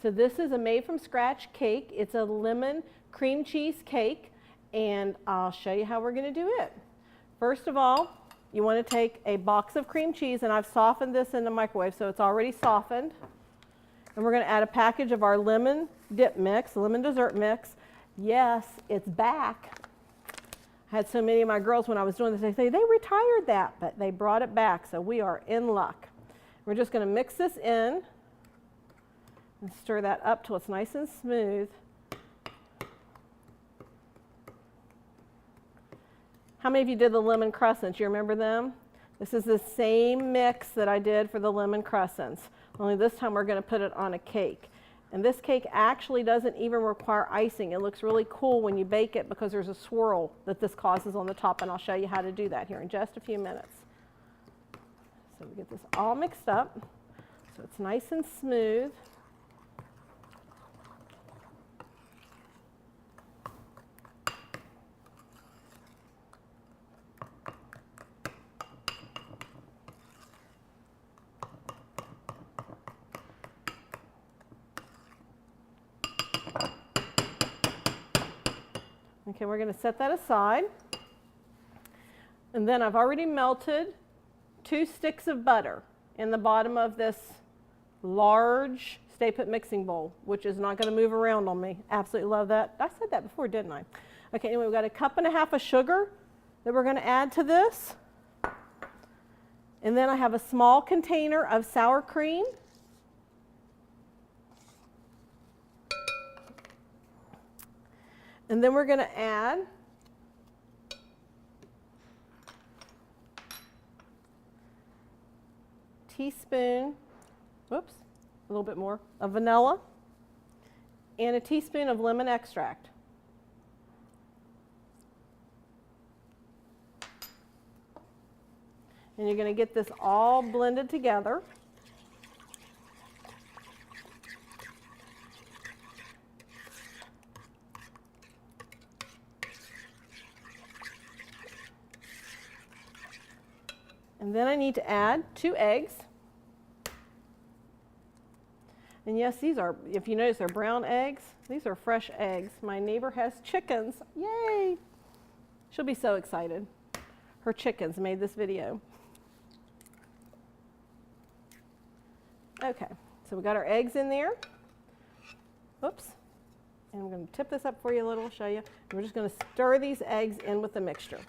So this is a made from scratch cake. It's a lemon cream cheese cake, and I'll show you how we're going to do it. First of all, you want to take a box of cream cheese, and I've softened this in the microwave so it's already softened. And we're going to add a package of our lemon dip mix, lemon dessert mix. Yes, it's back. I had so many of my girls when I was doing this, they say they retired that, but they brought it back, so we are in luck. We're just going to mix this in and stir that up till it's nice and smooth. How many of you did the lemon crescents? You remember them? This is the same mix that I did for the lemon crescents, only this time we're going to put it on a cake. And this cake actually doesn't even require icing. It looks really cool when you bake it because there's a swirl that this causes on the top, and I'll show you how to do that here in just a few minutes. So we get this all mixed up so it's nice and smooth. Okay, we're going to set that aside. And then I've already melted 2 sticks of butter in the bottom of this large Stay Put mixing bowl, which is not going to move around on me. Absolutely love that. I said that before, didn't I? Okay, anyway, we've got 1.5 cups of sugar that we're going to add to this. And then I have a small container of sour cream. And then we're going to add teaspoon, whoops, a little bit more, of vanilla and a teaspoon of lemon extract. And you're going to get this all blended together. And then I need to add 2 eggs. And yes, these are, if you notice, they're brown eggs. These are fresh eggs. My neighbor has chickens. Yay! She'll be so excited. Her chickens made this video. Okay, so we got our eggs in there. Oops. And I'm going to tip this up for you a little, show you. And we're just going to stir these eggs in with the mixture.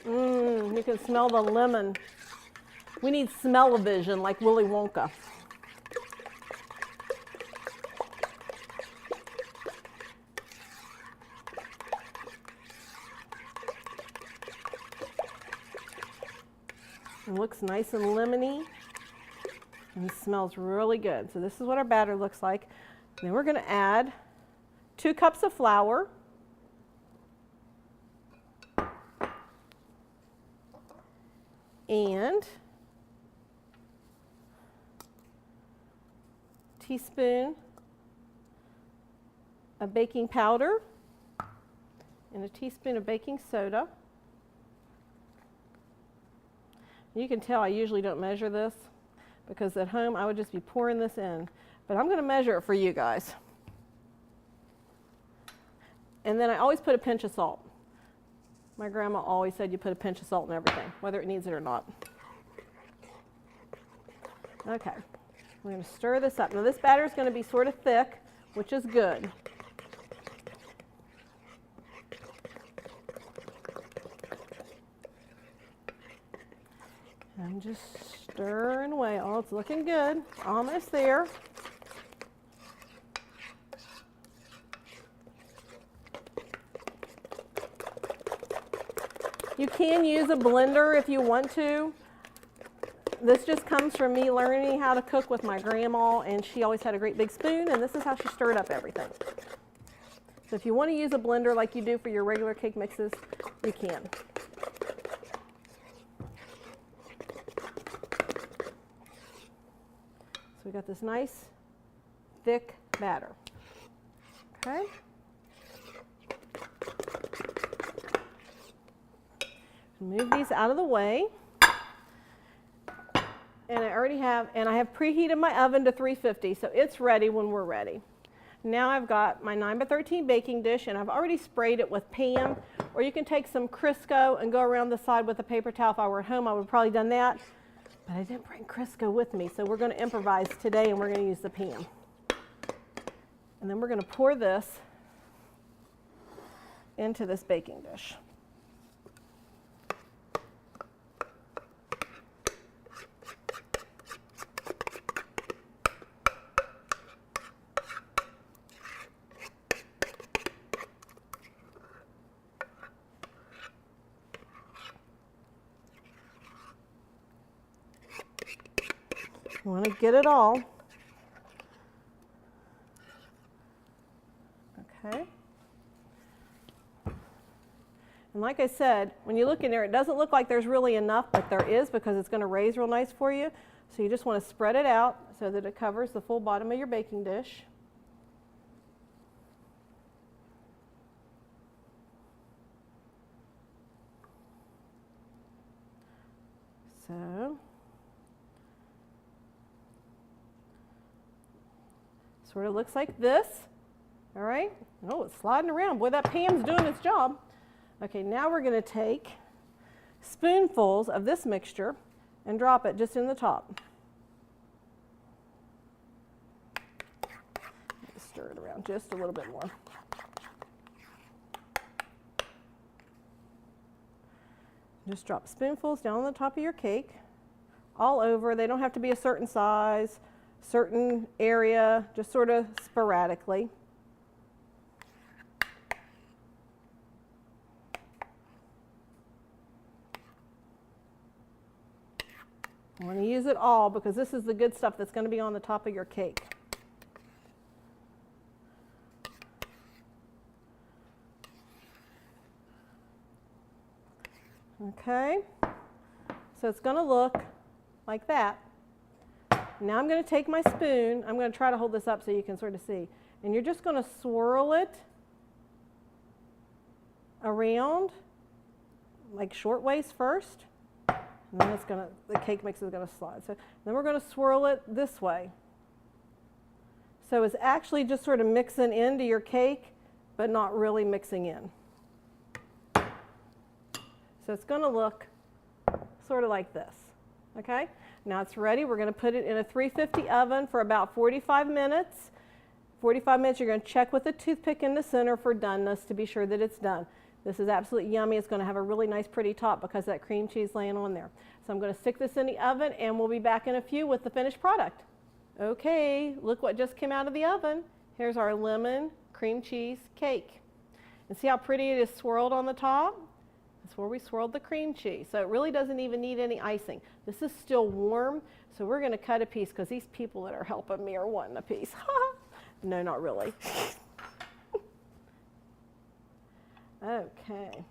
You can smell the lemon. We need smell-o-vision like Willy Wonka. It looks nice and lemony and smells really good. So this is what our batter looks like. Then we're going to add 2 cups of flour. And a teaspoon of baking powder and a teaspoon of baking soda. You can tell I usually don't measure this because at home I would just be pouring this in, but I'm going to measure it for you guys. And then I always put a pinch of salt. My grandma always said you put a pinch of salt in everything, whether it needs it or not. Okay, we're going to stir this up. Now this batter is going to be sort of thick, which is good. I'm just stirring away. Oh, it's looking good. Almost there. You can use a blender if you want to. This just comes from me learning how to cook with my grandma, and she always had a great big spoon, and this is how she stirred up everything. So if you want to use a blender like you do for your regular cake mixes, you can. So we got this nice, thick batter. Okay. Move these out of the way. And I have preheated my oven to 350, so it's ready when we're ready. Now I've got my 9x13 baking dish, and I've already sprayed it with Pam, or you can take some Crisco and go around the side with a paper towel. If I were at home, I would have probably done that, but I didn't bring Crisco with me, so we're going to improvise today, and we're going to use the Pam. And then we're going to pour this into this baking dish. You want to get it all. Okay. And like I said, when you look in there, it doesn't look like there's really enough, but there is, because it's going to raise real nice for you. So you just want to spread it out so that it covers the full bottom of your baking dish. So sort of looks like this. All right. Oh, it's sliding around. Boy, that Pam's doing its job. Okay, now we're going to take spoonfuls of this mixture and drop it just in the top. Stir it around just a little bit more. Just drop spoonfuls down on the top of your cake, all over. They don't have to be a certain size, certain area, just sort of sporadically. I want to use it all because this is the good stuff that's going to be on the top of your cake. Okay, so it's going to look like that. Now I'm going to take my spoon. I'm going to try to hold this up so you can sort of see. And you're just going to swirl it around like short ways first. And then the cake mix is going to slide. So then we're going to swirl it this way. So it's actually just sort of mixing into your cake, but not really mixing in. So it's going to look sort of like this. Okay? Now it's ready. We're going to put it in a 350 oven for about 45 minutes. 45 minutes, you're going to check with a toothpick in the center for doneness to be sure that it's done. This is absolutely yummy. It's going to have a really nice pretty top because of that cream cheese laying on there. So I'm going to stick this in the oven and we'll be back in a few with the finished product. Okay, look what just came out of the oven. Here's our lemon cream cheese cake. And see how pretty it is swirled on the top? That's where we swirled the cream cheese. So it really doesn't even need any icing. This is still warm, so we're going to cut a piece because these people that are helping me are wanting a piece. No, not really. Okay.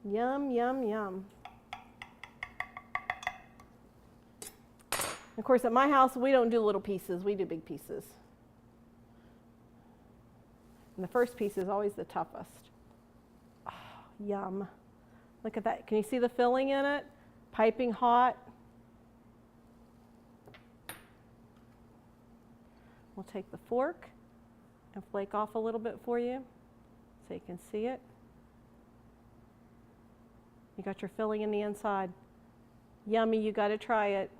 Yum, yum, yum. Of course, at my house, we don't do little pieces. We do big pieces. And the first piece is always the toughest. Oh, yum. Look at that. Can you see the filling in it? Piping hot. We'll take the fork and flake off a little bit for you so you can see it. You got your filling in the inside. Yummy, you got to try it.